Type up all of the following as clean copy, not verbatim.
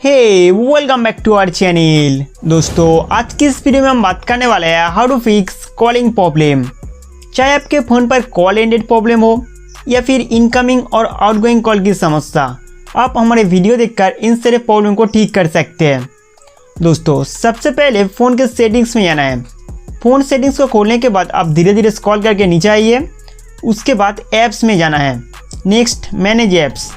Welcome back to our channel. दोस्तों आज की इस वीडियो में हम बात करने वाले हैं how to fix calling problem. चाहे आपके फ़ोन पर कॉल एंडेड प्रॉब्लम हो या फिर इनकमिंग और आउटगोइंग कॉल की समस्या, आप हमारे वीडियो देखकर इन सारे प्रॉब्लम को ठीक कर सकते हैं। दोस्तों सबसे पहले फ़ोन के सेटिंग्स में जाना है। फ़ोन सेटिंग्स को खोलने के बाद आप धीरे धीरे स्क्रॉल करके नीचे आइए। उसके बाद ऐप्स में जाना है। Next manage apps.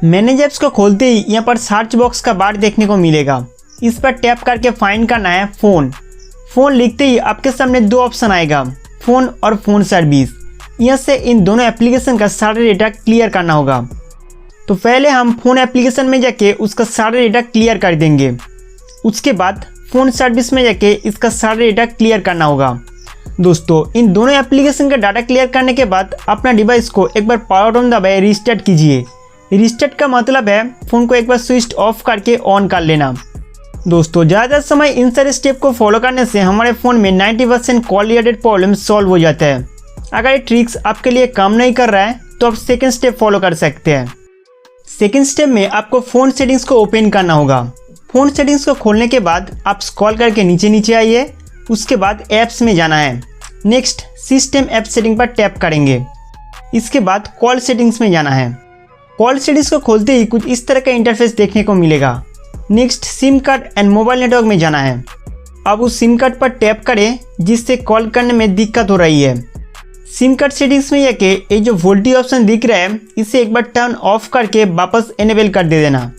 Manage apps को खोलते ही यहाँ पर सर्च बॉक्स का बार देखने को मिलेगा। इस पर टैप करके फाइंड करना है फ़ोन। फ़ोन लिखते ही आपके सामने दो ऑप्शन आएगा, फ़ोन और फ़ोन सर्विस। यहाँ से इन दोनों एप्लीकेशन का सारा डेटा क्लियर करना होगा। तो पहले हम फ़ोन एप्लीकेशन में जाके उसका सारा डेटा क्लियर कर देंगे। उसके बाद फ़ोन सर्विस में जाके इसका सारा डेटा क्लियर करना होगा। दोस्तों इन दोनों एप्लीकेशन का डाटा क्लियर करने के बाद अपना डिवाइस को एक बार पावर बटन दबाए रिस्टार्ट कीजिए। रिस्टार्ट का मतलब है फ़ोन को एक बार स्विच ऑफ करके ऑन कर लेना। दोस्तों ज़्यादा समय इन सारे स्टेप को फॉलो करने से हमारे फ़ोन में 90% कॉल रिलेटेड प्रॉब्लम सॉल्व हो जाता है। अगर ये ट्रिक्स आपके लिए काम नहीं कर रहा है तो आप सेकेंड स्टेप फॉलो कर सकते हैं। सेकेंड स्टेप में आपको फ़ोन सेटिंग्स को ओपन करना होगा। फ़ोन सेटिंग्स को खोलने के बाद आप स्क्रॉल करके नीचे आइए। उसके बाद ऐप्स में जाना है। नेक्स्ट सिस्टम ऐप सेटिंग पर टैप करेंगे। इसके बाद कॉल सेटिंग्स में जाना है। कॉल सेटिंग्स को खोलते ही कुछ इस तरह का इंटरफेस देखने को मिलेगा। Next SIM card and mobile network में जाना है। अब उस सिम कार्ड पर टैप करें जिससे कॉल करने में दिक्कत हो रही है। सिम कार्ड सेटिंग्स में जाके ये जो वोल्टी ऑप्शन दिख रहा है इसे एक बार टर्न ऑफ करके वापस इनेबल कर दे देना।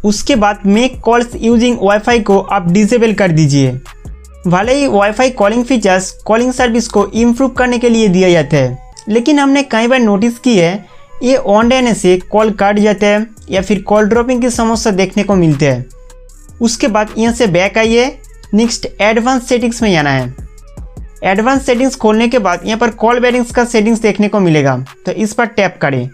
उसके बाद मेक कॉल्स यूजिंग वाईफाई को आप डिसेबल कर दीजिए। भले ही wifi calling features calling service को इम्प्रूव करने के लिए दिया जाता है, लेकिन हमने कई बार नोटिस की है ये ऑन रहने से कॉल कट जाता है या फिर कॉल ड्रॉपिंग की समस्या देखने को मिलती है। उसके बाद यहाँ से बैक आइए। नेक्स्ट एडवांस सेटिंग्स में जाना है। एडवांस सेटिंग्स खोलने के बाद यहाँ पर कॉल बेरिंग्स का सेटिंग्स देखने को मिलेगा, तो इस पर टैप करें।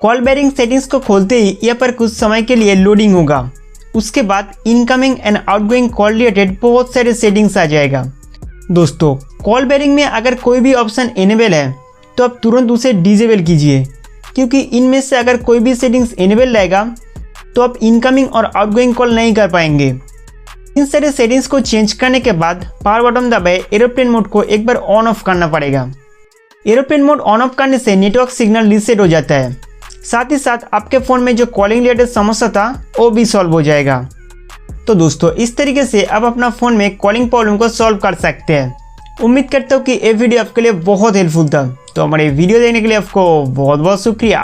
कॉल बेरिंग सेटिंग्स को खोलते ही यहाँ पर कुछ समय के लिए लोडिंग होगा। उसके बाद incoming and outgoing call related बहुत सारे सेटिंग्स आ जाएगा। दोस्तों कॉल बेरिंग में अगर कोई भी ऑप्शन इनेबल है तो आप तुरंत उसे डिसेबल कीजिए, क्योंकि इनमें से अगर कोई भी सेटिंग्स इनेबल रहेगा तो आप इनकमिंग और आउटगोइंग कॉल नहीं कर पाएंगे। इन सारे सेटिंग्स को चेंज करने के बाद पावर बटन दबाए एरोप्लेन मोड को एक बार ऑन ऑफ करना पड़ेगा। एरोप्लेन मोड ऑन ऑफ करने से नेटवर्क सिग्नल रीसेट हो जाता है। साथ ही साथ आपके फ़ोन में जो कॉलिंग रिलेटेड समस्या था वो भी सॉल्व हो जाएगा। तो दोस्तों इस तरीके से आप अपना फ़ोन में कॉलिंग प्रॉब्लम को सॉल्व कर सकते हैं। उम्मीद करता हूँ कि ये वीडियो आपके लिए बहुत हेल्पफुल था। तो हमारे वीडियो देखने के लिए आपको बहुत बहुत शुक्रिया।